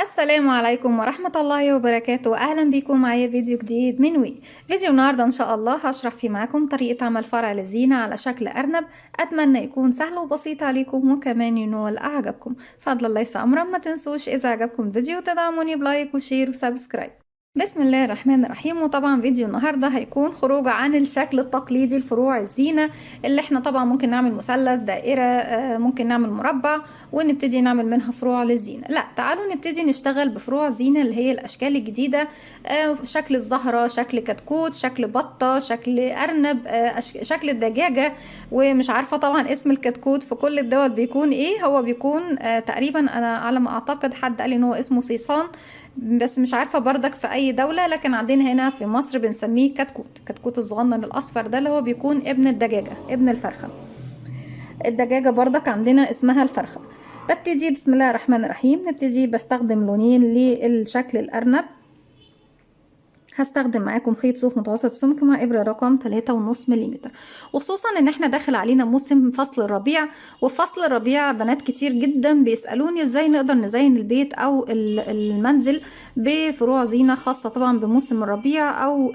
السلام عليكم ورحمة الله وبركاته. أهلا بكم معايا فيديو جديد من فيديو النهاردة إن شاء الله هشرح فيه معاكم طريقة عمل فرع للزينة على شكل أرنب. أتمنى يكون سهل وبسيط عليكم وكمان ينول أعجبكم. فضلا ليس أمرا، ما تنسوش إذا عجبكم الفيديو تدعموني بلايك وشير وسبسكرايب. بسم الله الرحمن الرحيم. وطبعا فيديو النهارده هيكون خروج عن الشكل التقليدي لفروع الزينة، اللي احنا طبعا ممكن نعمل مثلث، دائرة، ممكن نعمل مربع ونبتدي نعمل منها فروع للزينة. لا، تعالوا نبتدي نشتغل بفروع زينة اللي هي الأشكال الجديدة. شكل الزهرة، شكل كتكوت، شكل بطة، شكل أرنب، شكل الدجاجة. ومش عارفة طبعا اسم الكتكوت في كل الدول بيكون ايه. هو بيكون تقريبا، أنا على ما أعتقد حد قال إن هو اسمه صيصان، بس مش عارفة بردك في أي دولة. لكن عندنا هنا في مصر بنسميه كتكوت. كتكوت الصغنن الأصفر ده اللي هو بيكون ابن الدجاجة، ابن الفرخة. الدجاجة بردك عندنا اسمها الفرخة. ببتدي بسم الله الرحمن الرحيم. نبتدي بستخدم لونين للشكل الأرنب. هستخدم معاكم خيط صوف متوسط السمك مع إبرة رقم 3.5 ملم. وخصوصا ان احنا داخل علينا موسم فصل الربيع. وفي فصل الربيع بنات كتير جدا بيسألوني ازاي نقدر نزين البيت او المنزل بفروع زينة خاصة طبعا بموسم الربيع، او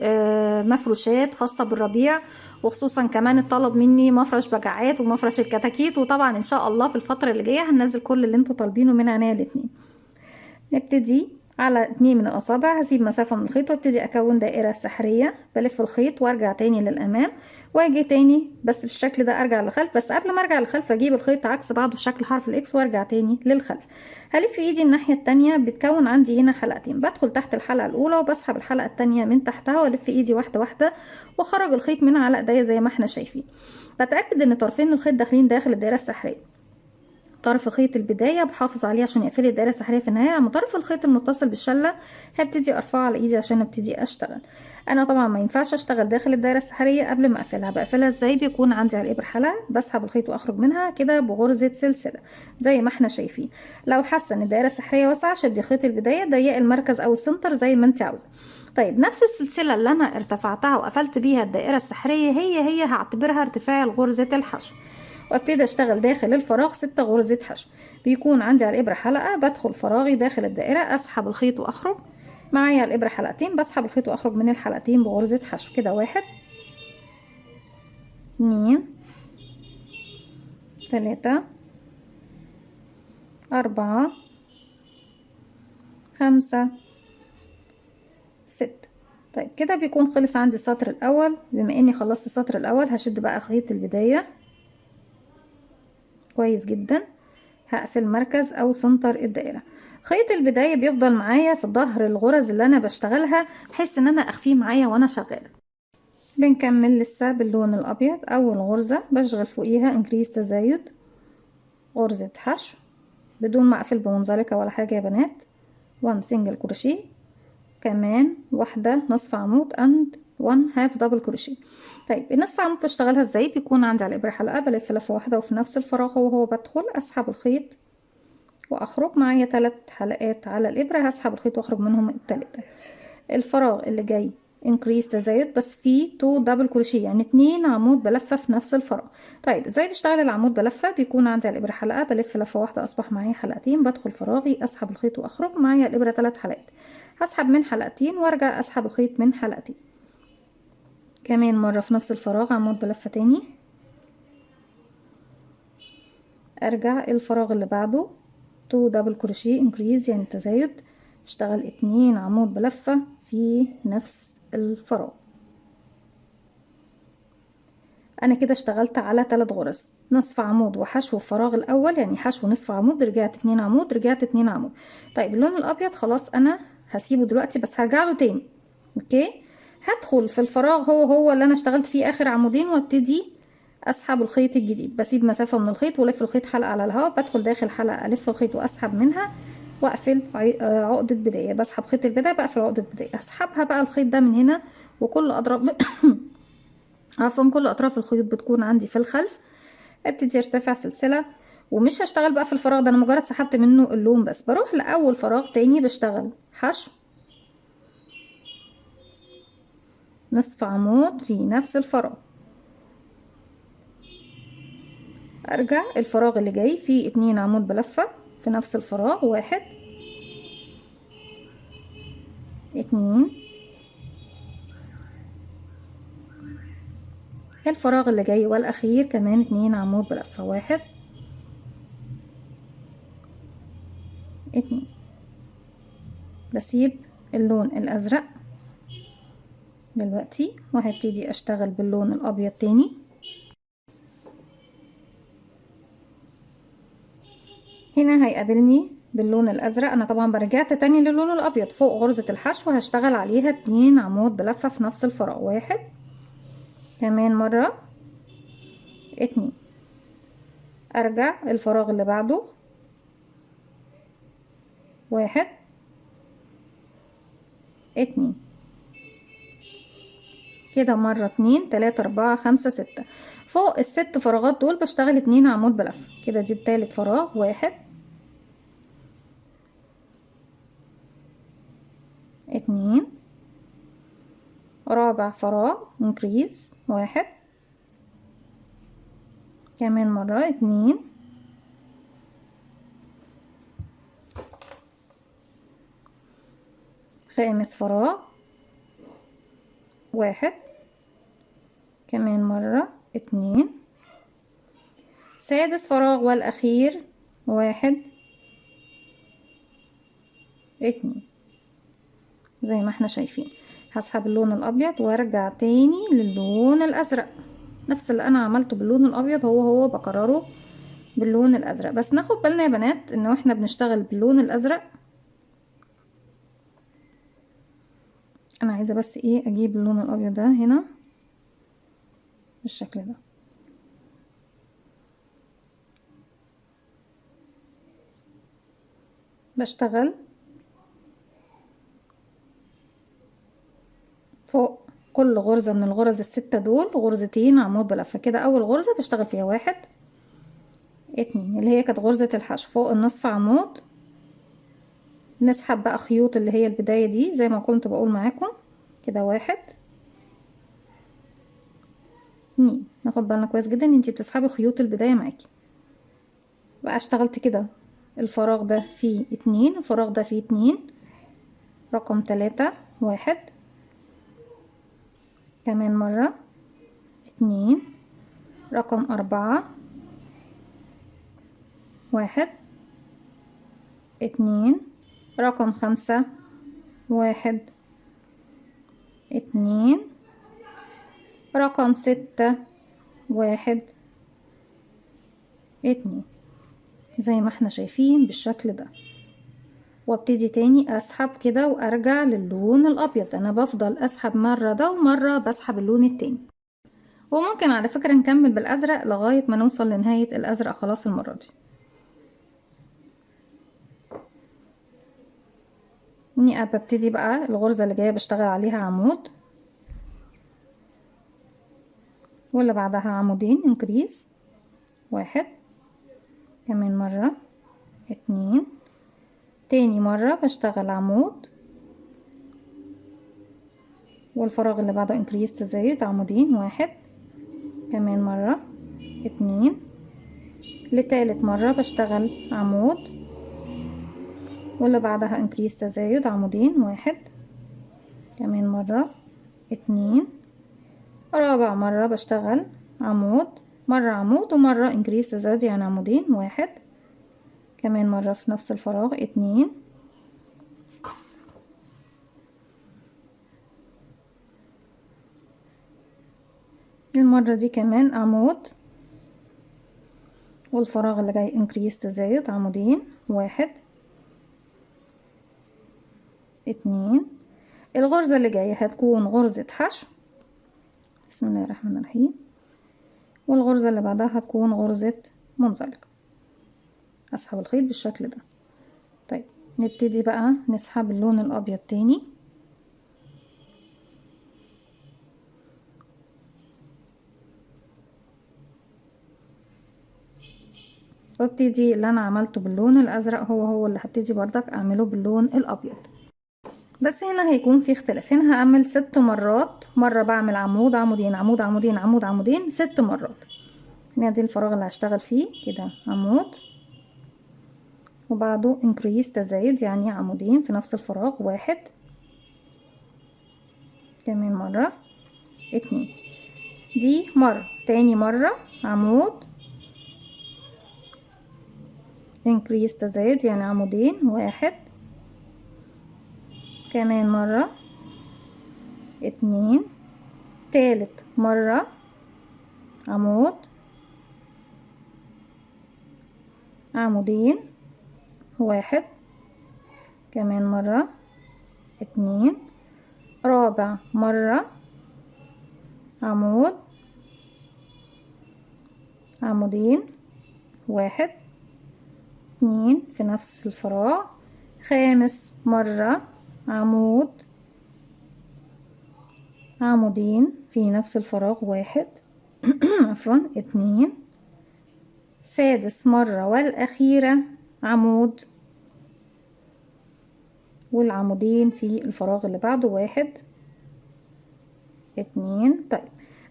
مفروشات خاصة بالربيع. وخصوصا كمان الطلب مني مفرش بجعات ومفرش الكتاكيت. وطبعا ان شاء الله في الفترة اللي جاية هننزل كل اللي انتوا طالبينه من عينيا الاتنين. نبتدي على 2 من الأصابع، هسيب مسافة من الخيط وابتدي أكون دائرة سحرية. بلف الخيط وارجع تاني للأمام واجي تاني بس بالشكل ده، ارجع للخلف. بس قبل ما ارجع للخلف اجيب الخيط عكس بعضه بشكل حرف الاكس وارجع تاني للخلف. هلف ايدي الناحية التانية. بتكون عندي هنا حلقتين، بدخل تحت الحلقة الأولى وبسحب الحلقة التانية من تحتها والف ايدي واحدة واحدة واخرج الخيط من على ايديا زي ما احنا شايفين. بتأكد ان طرفين الخيط داخلين داخل الدائرة السحرية. طرف خيط البداية بحافظ عليه عشان يقفل الدائرة السحرية في النهاية. اما طرف الخيط المتصل بالشلة هبتدي ارفعه على ايدي عشان ابتدي اشتغل. انا طبعا ما ينفعش اشتغل داخل الدائرة السحرية قبل ما اقفلها. بقفلها ازاي؟ بيكون عندي على الابر حلقة، بسحب الخيط واخرج منها كده بغرزة سلسلة زي ما احنا شايفين. لو حاسة ان الدائرة السحرية واسعة شدي خيط البداية، ضيقي المركز او السنتر زي ما انت عاوزة. طيب نفس السلسلة اللي انا ارتفعتها وقفلت بيها الدائرة السحرية هي هعتبرها ارتفاع غرزة الحشو. وابتدي اشتغل داخل الفراغ 6 غرزة حشو. بيكون عندي على الابرة حلقة، بدخل فراغي داخل الدائرة، اسحب الخيط واخرج. معايا على الابرة حلقتين، بسحب الخيط واخرج من الحلقتين بغرزة حشو كده. 1 2 3 4 5 6. طيب كده بيكون خلص عندي السطر الاول. بما اني خلصت السطر الاول هشد بقى خيط البداية كويس جدا. هقفل مركز او سنتر الدائرة. خيط البداية بيفضل معايا في ظهر الغرز اللي انا بشتغلها بحيث ان انا اخفيه معايا وانا شغالة. بنكمل لسه باللون الابيض. اول غرزة بشغل فوقيها انكريز تزايد، غرزة حشو بدون ما اقفل بمنزلقة ولا حاجة يا بنات. 1 سنجل كروشيه، كمان واحدة نصف عمود and 1 هاف دبل كروشيه. طيب النصف عمود بشتغلها ازاي؟ بيكون عندي على الابرة حلقة، بلف لفة واحدة وفي نفس الفراغ وهو بدخل اسحب الخيط واخرج. معايا 3 حلقات على الابرة، هسحب الخيط واخرج منهم التالتة. الفراغ اللي جاي انكريز تزايد بس فيه 2 دبل كروشيه، يعني 2 عمود بلفة في نفس الفراغ. طيب ازاي بشتغل العمود بلفة؟ بيكون عندي على الابرة حلقة، بلف لفة واحدة اصبح معايا حلقتين، بدخل فراغي اسحب الخيط واخرج. معايا الابرة 3 حلقات، هسحب من حلقتين وارجع اسحب الخيط من حلقتين. كمان مرة في نفس الفراغ عمود بلفة تاني، ارجع الفراغ اللي بعده 2 دبل كروشيه انكريز يعني تزايد، اشتغل 2 عمود بلفة في نفس الفراغ. انا كده اشتغلت على 3 غرز، نصف عمود وحشو الفراغ الاول، يعني حشو نصف عمود، رجعت 2 عمود، رجعت 2 عمود. طيب اللون الابيض خلاص انا هسيبه دلوقتي بس هرجع له تاني. اوكي، هدخل في الفراغ هو اللي انا اشتغلت فيه اخر عمودين وابتدي اسحب الخيط الجديد. بسيب مسافة من الخيط والف الخيط حلقة على الهواء، بدخل داخل حلقة الف الخيط واسحب منها واقفل عقدة بداية. بسحب خيط البداية بقفل عقدة بداية، اسحبها بقى الخيط ده من هنا وكل اطراف عفوا كل اطراف الخيوط بتكون عندي في الخلف. ابتدي ارتفع سلسلة ومش هشتغل بقى في الفراغ ده، انا مجرد سحبت منه اللون بس. بروح لاول فراغ تاني بشتغل حشو نصف عمود في نفس الفراغ، ارجع الفراغ اللي جاي فيه 2 عمود بلفة في نفس الفراغ، 1 2. الفراغ اللي جاي والاخير كمان 2 عمود بلفة. 1 2. بسيب اللون الازرق دلوقتي وهبتدي اشتغل باللون الابيض تاني. هنا هيقابلني باللون الازرق. انا طبعا برجعت تاني للون الابيض فوق غرزة الحشو، هشتغل عليها 2 عمود بلفة في نفس الفراغ. 1 كمان مرة 2. ارجع الفراغ اللي بعده 1 2. كده مرة 2 3 4 5 6. فوق الست فراغات دول بشتغل 2 عمود بلفة. كده دي التالت فراغ. 1 2. رابع فراغ انكريز. 1 كمان مرة 2. خامس فراغ 1 كمان مرة 2. سادس فراغ والاخير 1 2. زي ما احنا شايفين. هسحب اللون الابيض وارجع تاني للون الازرق. نفس اللي انا عملته باللون الابيض هو بكرره باللون الازرق. بس ناخد بالنا يا بنات انه احنا بنشتغل باللون الازرق. انا عايزه بس ايه اجيب اللون الابيض ده هنا بالشكل ده. بشتغل فوق كل غرزة من الغرز الستة دول غرزتين عمود بلفة. كده اول غرزة بشتغل فيها 1 2 اللي هي كانت غرزة الحشو فوق النصف عمود. نسحب بقى خيوط اللي هي البداية دي زي ما كنت بقول معاكم. كده 1 2. ناخد بالنا كويس جدا ان انتي بتسحبي خيوط البداية معاكي. بقى اشتغلت كده الفراغ ده فيه 2، الفراغ ده فيه 2. رقم 3 1 كمان مرة 2. رقم 4 1 2. رقم 5 1 2. رقم 6 1 2. زي ما احنا شايفين بالشكل ده. وابتدي تاني اسحب كده وارجع للون الابيض. انا بفضل اسحب مرة ده ومرة بسحب اللون التاني. وممكن على فكرة نكمل بالازرق لغاية ما نوصل لنهاية الازرق خلاص المرة دي. اني ببتدي بقى الغرزة اللي جاية بشتغل عليها عمود واللي بعدها عمودين انكريز. 1 كمان مرة 2. تاني مرة بشتغل عمود والفراغ اللي بعده انكريز تزايد عمودين. 1 كمان مرة 2. لتالت مرة بشتغل عمود واللي بعدها انكريز تزايد عمودين. 1 كمان مرة 2. رابع مرة بشتغل عمود، مرة عمود ومرة انكريز تزايد يعني عمودين. 1 كمان مرة في نفس الفراغ 2. المرة دي كمان عمود والفراغ اللي جاي انكريز تزايد عمودين. 1 2. الغرزة اللي جاية هتكون غرزة حشو. بسم الله الرحمن الرحيم. والغرزة اللي بعدها هتكون غرزة منزلقة. اسحب الخيط بالشكل ده. طيب نبتدي بقى نسحب اللون الابيض تاني. وابتدي اللي انا عملته باللون الازرق هو اللي هبتدي بردك اعمله باللون الابيض. بس هنا هيكون في اختلاف. هنا هعمل 6 مرات. مرة بعمل عمود عمودين عمود عمودين عمود عمودين 6 مرات. هنا دي الفراغ اللي هشتغل فيه. كده عمود وبعده انكريز تزايد يعني عمودين في نفس الفراغ. 1 كمان مرة 2. دي مرة، تاني مرة عمود increase تزايد يعني عمودين 1. كمان مرة 2. تالت مرة عمود عمودين 1. كمان مرة 2. رابع مرة عمود عمودين 1 2 في نفس الفراغ. خامس مرة عمود عمودين في نفس الفراغ 1 عفوا 2. سادس مرة والأخيرة عمود والعمودين في الفراغ اللي بعده 1 2. طيب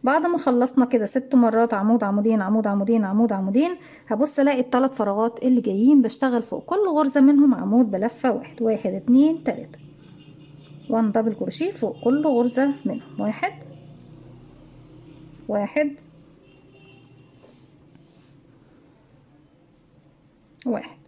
بعد ما خلصنا كده 6 مرات عمود عمودين عمود عمودين عمود عمودين، هبص الاقي ال3 فراغات اللي جايين بشتغل فوق كل غرزة منهم عمود بلفة 1 1 2 3، 1 دبل كروشيه فوق كل غرزة منهم 1 1 1.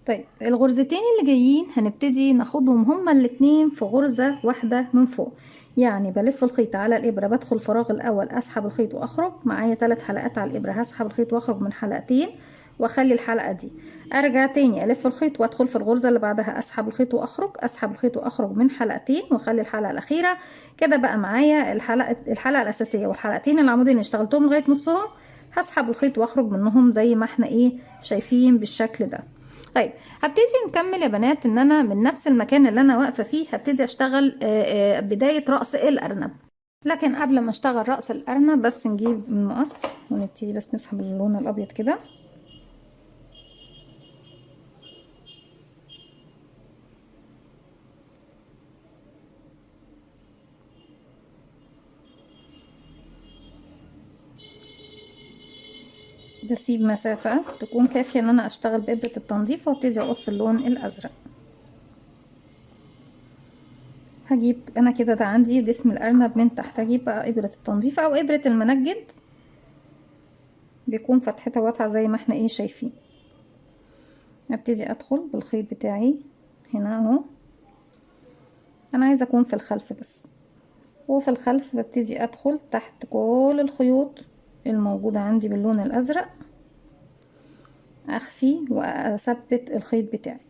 طيب الغرزتين اللي جايين هنبتدي ناخدهم هما الاتنين في غرزة واحدة من فوق، يعني بلف الخيط على الابرة، بدخل الفراغ الاول اسحب الخيط واخرج، معايا 3 حلقات على الابرة، هسحب الخيط واخرج من حلقتين واخلي الحلقة دي، ارجع تاني الف الخيط وادخل في الغرزة اللي بعدها اسحب الخيط واخرج، اسحب الخيط واخرج من حلقتين واخلي الحلقة الاخيرة. كده بقى معايا الحلقة الاساسية والحلقتين العمودين اللي اشتغلتهم لغاية نصهم، هسحب الخيط واخرج منهم زي ما احنا شايفين بالشكل ده. طيب هبتدي نكمل يا بنات ان انا من نفس المكان اللي انا واقفه فيه هبتدي اشتغل بدايه رأس الارنب. لكن قبل ما اشتغل رأس الارنب بس نجيب المقص ونبتدي بس نسحب اللون الابيض كده. بسيب مسافه تكون كافيه ان انا اشتغل بإبرة التنظيف وابتدي اقص اللون الازرق. هجيب انا كده ده عندي جسم الارنب من تحت، هجيب بقى ابرة التنظيف او ابرة المنجد، بيكون فتحتها واسعة زي ما احنا شايفين. ابتدي ادخل بالخيط بتاعي هنا اهو، انا عايزه اكون في الخلف بس، وفي الخلف ببتدي ادخل تحت كل الخيوط الموجودة عندي باللون الازرق، اخفي واثبت الخيط بتاعي.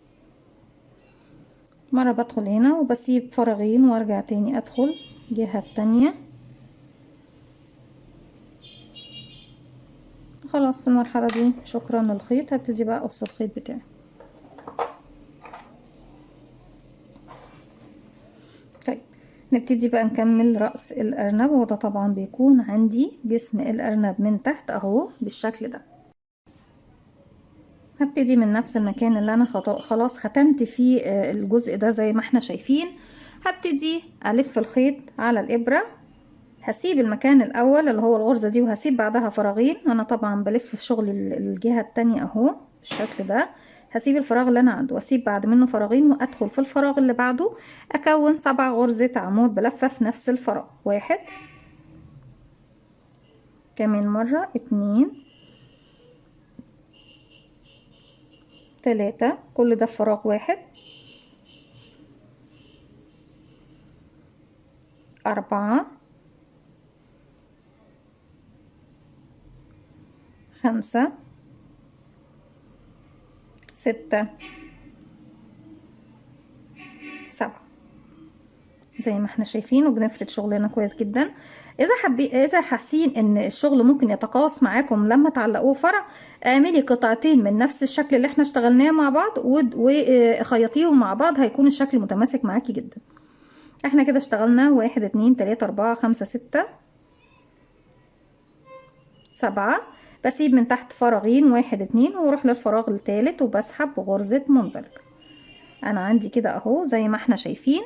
مرة بدخل هنا وبسيب فراغين وارجع تاني ادخل الجهة التانية. خلاص في المرحلة دي شكرا للخيط، هبتدي بقى اقص الخيط بتاعي. طيب نبتدي بقى نكمل رأس الارنب، وده طبعا بيكون عندي جسم الارنب من تحت اهو بالشكل ده. هبتدي من نفس المكان اللي انا خلاص ختمت فيه الجزء ده زي ما احنا شايفين. هبتدي الف الخيط على الابرة، هسيب المكان الاول اللي هو الغرزة دي وهسيب بعدها فراغين، انا طبعا بلف في شغل الجهة التانية اهو بالشكل ده. هسيب الفراغ اللي انا عنده واسيب بعد منه فراغين وادخل في الفراغ اللي بعده، اكون 7 غرزة عمود بلفة في نفس الفراغ 1. كمان مرة 2 3، كل ده في فراغ 1 4 5 6 7 زي ما احنا شايفين، وبنفرد شغلنا كويس جدا. اذا حاسين ان الشغل ممكن يتقاص معاكم لما تعلقوه فرع، اعملي قطعتين من نفس الشكل اللي احنا اشتغلناه مع بعض وخيطيهم مع بعض، هيكون الشكل متماسك معاكي جدا. احنا كده اشتغلنا 1 2 3 4 5 6 7، بسيب من تحت فراغين 1 2 واروح للفراغ الثالث وبسحب غرزة منزلقة. انا عندي كده اهو زي ما احنا شايفين.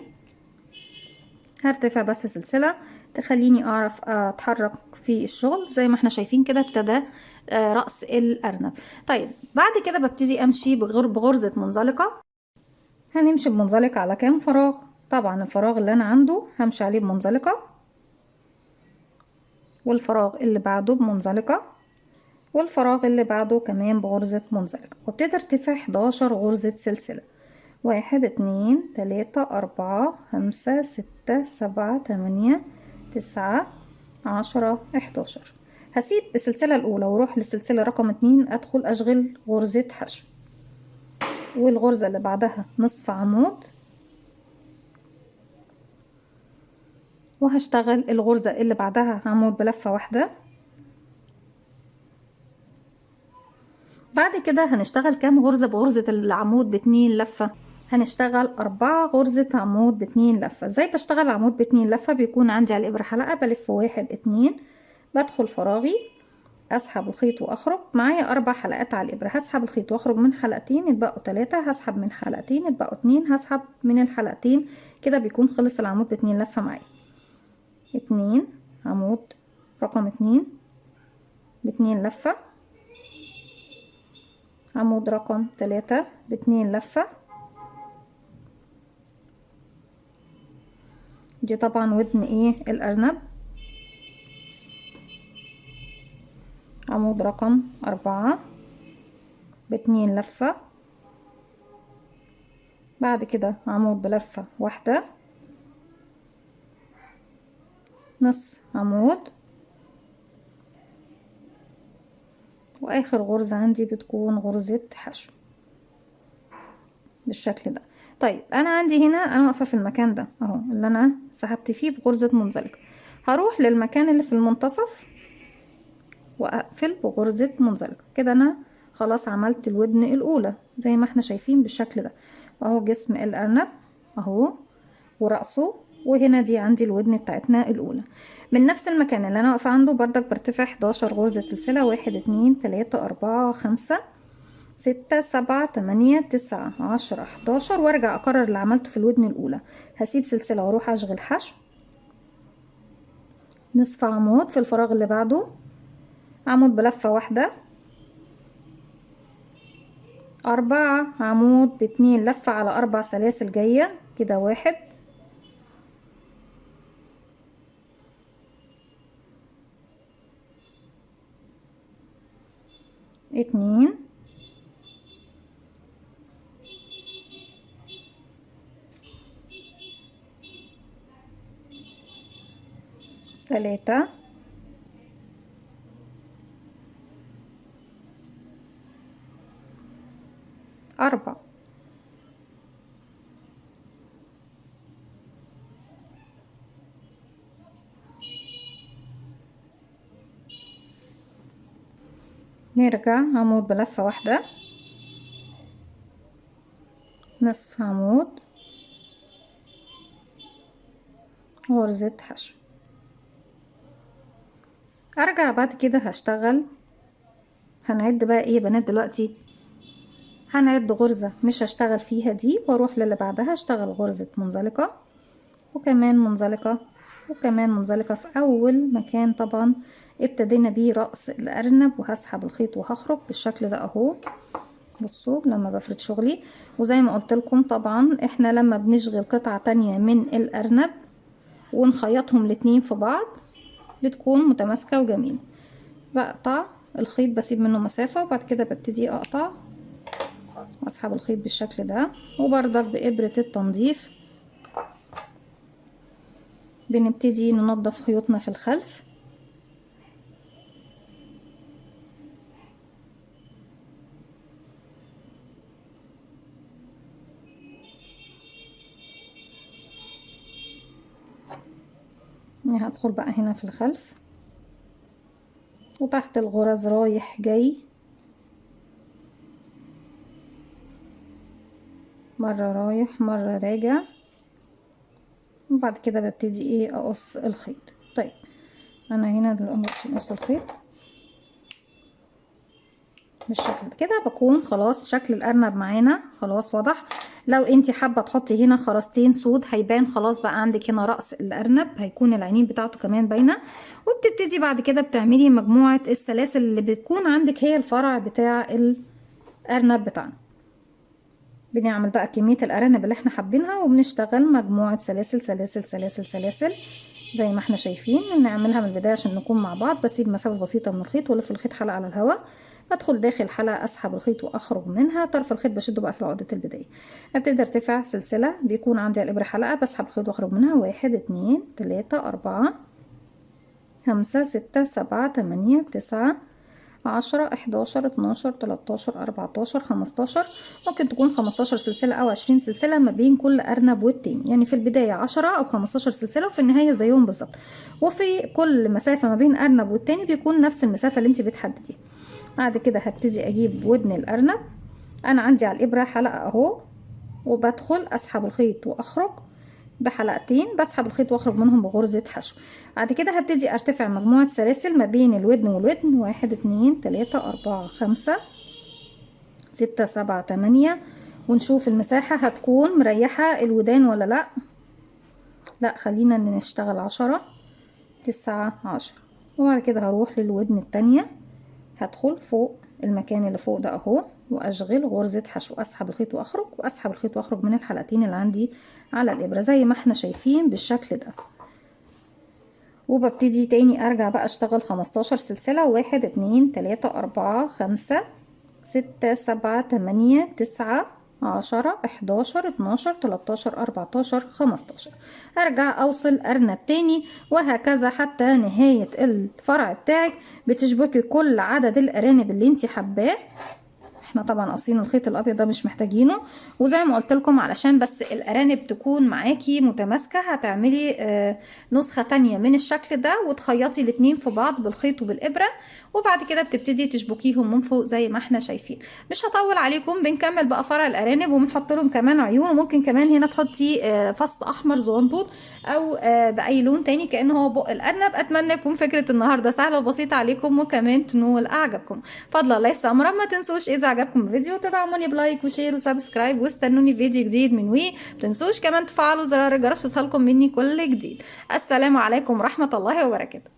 هرتفع بس سلسلة تخليني اعرف اتحرك في الشغل. زي ما احنا شايفين كده ابتدى رأس الارنب. طيب بعد كده ببتدي امشي بغرزة منزلقة. هنمشي بمنزلقة على كام فراغ؟ طبعا الفراغ اللي انا عنده همشي عليه بمنزلقة، والفراغ اللي بعده بمنزلقة، والفراغ اللي بعده كمان بغرزة منزلقة، وابتدي ارتفع 11 غرزة سلسلة. 1 2 3 4 5 6 7 8 9 10 11. هسيب السلسلة الأولى واروح للسلسلة رقم 2، أدخل أشغل غرزة حشو، والغرزة اللي بعدها نصف عمود، وهشتغل الغرزة اللي بعدها عمود بلفة واحدة. بعد كده هنشتغل كام غرزة بغرزة العمود ب2 لفة؟ هنشتغل 4 غرزة عمود ب2 لفة. ازاي بشتغل عمود ب2 لفة؟ بيكون عندي على الإبرة حلقة، بلف 1 2، بدخل فراغي، اسحب الخيط واخرج، معايا 4 حلقات على الإبرة، هسحب الخيط واخرج من حلقتين يتبقوا 3، هسحب من حلقتين يتبقوا 2، هسحب من الحلقتين، كده بيكون خلص العمود ب2 لفة معايا. 2 عمود رقم 2 ب2 لفة، عمود رقم 3 ب2 لفة. دي طبعا ودن ايه الارنب. عمود رقم 4 ب2 لفة، بعد كده عمود بلفة واحدة، نصف عمود، واخر غرزة عندي بتكون غرزة حشو بالشكل ده. طيب انا عندي هنا، انا واقفة في المكان ده اهو اللي انا سحبت فيه بغرزة منزلقة، هروح للمكان اللي في المنتصف واقفل بغرزة منزلقة. كده انا خلاص عملت الودن الاولى زي ما احنا شايفين بالشكل ده، اهو جسم الارنب اهو ورأسه، وهنا دي عندي الودن بتاعتنا الاولى. من نفس المكان اللي انا واقفة عنده بردك برتفع 11 غرزة سلسلة، 1 2 3 4 5 6 7 8 9 10 11، وارجع اكرر اللي عملته في الودن الاولى. هسيب سلسلة واروح اشغل حشو، نصف عمود في الفراغ اللي بعده، عمود بلفة واحدة، 4 عمود ب2 لفة على 4 سلاسل جاية كده، 1 2 3 4. نرجع عمود بلفة واحدة، نصف عمود، غرزة حشو. ارجع بعد كده هشتغل، هنعد بقى ايه يا بنات دلوقتي؟ هنعد غرزة مش هشتغل فيها دي، واروح للي بعدها اشتغل غرزة منزلقة، وكمان منزلقة، وكمان منزلقة في اول مكان طبعا ابتدينا بيه رأس الارنب، وهسحب الخيط وهخرج بالشكل ده اهو. بصوا لما بفرد شغلي، وزي ما قلت لكم طبعا احنا لما بنشغل قطعة تانية من الارنب ونخيطهم الاتنين في بعض بتكون متماسكة وجميلة. بقطع الخيط، بسيب منه مسافة، وبعد كده ببتدي اقطع واسحب الخيط بالشكل ده، وبرضك بإبرة التنظيف بنبتدي ننظف خيوطنا في الخلف. هدخل بقى هنا في الخلف، وتحت الغرز رايح جاي، مرة رايح مرة راجع، وبعد كده ببتدي ايه اقص الخيط. طيب انا هنا دلوقتي بقص الخيط بالشكل ده، كده بكون خلاص شكل الارنب معانا خلاص واضح. لو انتي حابه تحطي هنا خرزتين سود هيبان خلاص بقى عندك هنا راس الارنب، هيكون العينين بتاعته كمان باينه. وبتبتدي بعد كده بتعملي مجموعه السلاسل اللي بتكون عندك هي الفرع بتاع الارنب بتاعنا. بنعمل بقى كمية الأرانب اللي احنا حابينها، وبنشتغل مجموعة سلاسل سلاسل سلاسل سلاسل زي ما احنا شايفين. بنعملها من البداية عشان نكون مع بعض. بسيب مسافة بسيطة من الخيط والف الخيط حلقة على الهواء، بدخل داخل حلقة، اسحب الخيط واخرج منها. طرف الخيط بشده بقى في عقدة البداية. ابتدي ارتفع سلسلة، بيكون عندي الابرة حلقة، بسحب الخيط واخرج منها. 1 2 3 4 5 6 7 8 9 10 11 12 13 14 15. ممكن تكون 15 سلسلة أو 20 سلسلة ما بين كل أرنب والتاني، يعني في البداية 10 أو 15 سلسلة وفي النهاية زيهم بالظبط. وفي كل مسافة ما بين أرنب والتاني بيكون نفس المسافة اللي انت بتحدديها. بعد كده هبتدي أجيب ودن الأرنب. أنا عندي على الإبرة حلقة أهو، وبدخل أسحب الخيط وأخرج بحلقتين، بسحب الخيط واخرج منهم بغرزة حشو. بعد كده هبتدي ارتفع مجموعة سلاسل ما بين الودن والودن. 1 2 3 4 5 6 7 8. ونشوف المساحة هتكون مريحة الودان ولا لا. لا، خلينا نشتغل 10 9 10. وبعد كده هروح للودن التانية، هدخل فوق المكان اللي فوق ده اهو، واشغل غرزة حشو، اسحب الخيط واخرج واسحب الخيط واخرج من الحلقتين اللي عندي على الابرة زي ما احنا شايفين بالشكل ده. وببتدي تاني ارجع بقى اشتغل 15 سلسلة. 1 2 3 4 5 6 7 8 9 10 11 12 13 14 15. ارجع اوصل ارنب تاني، وهكذا حتى نهاية الفرع بتاعك. بتشبكي كل عدد الارانب اللي انت حباه. احنا طبعا قاصين الخيط الابيض ده مش محتاجينه. وزي ما قلت لكم علشان بس الارانب تكون معاكي متماسكه، هتعملي نسخه تانية من الشكل ده وتخيطي الاتنين في بعض بالخيط وبالابره. وبعد كده بتبتدي تشبكيهم من فوق زي ما احنا شايفين. مش هطول عليكم، بنكمل بقى فرع الارانب وبنحط لهم كمان عيون. وممكن كمان هنا تحطي فص احمر زغنطوط او باي لون تاني كانه هو بق الارنب. اتمنى يكون فكره النهارده سهله وبسيطه عليكم وكمان تنول اعجابكم. فضلا ليس امرا، ما تنسوش اذا عجبكم الفيديو تدعموني بلايك وشير وسبسكرايب، واستنوني فيديو جديد من وي. متنسوش كمان تفعلوا زرار الجرس يوصلكم مني كل جديد. السلام عليكم ورحمه الله وبركاته.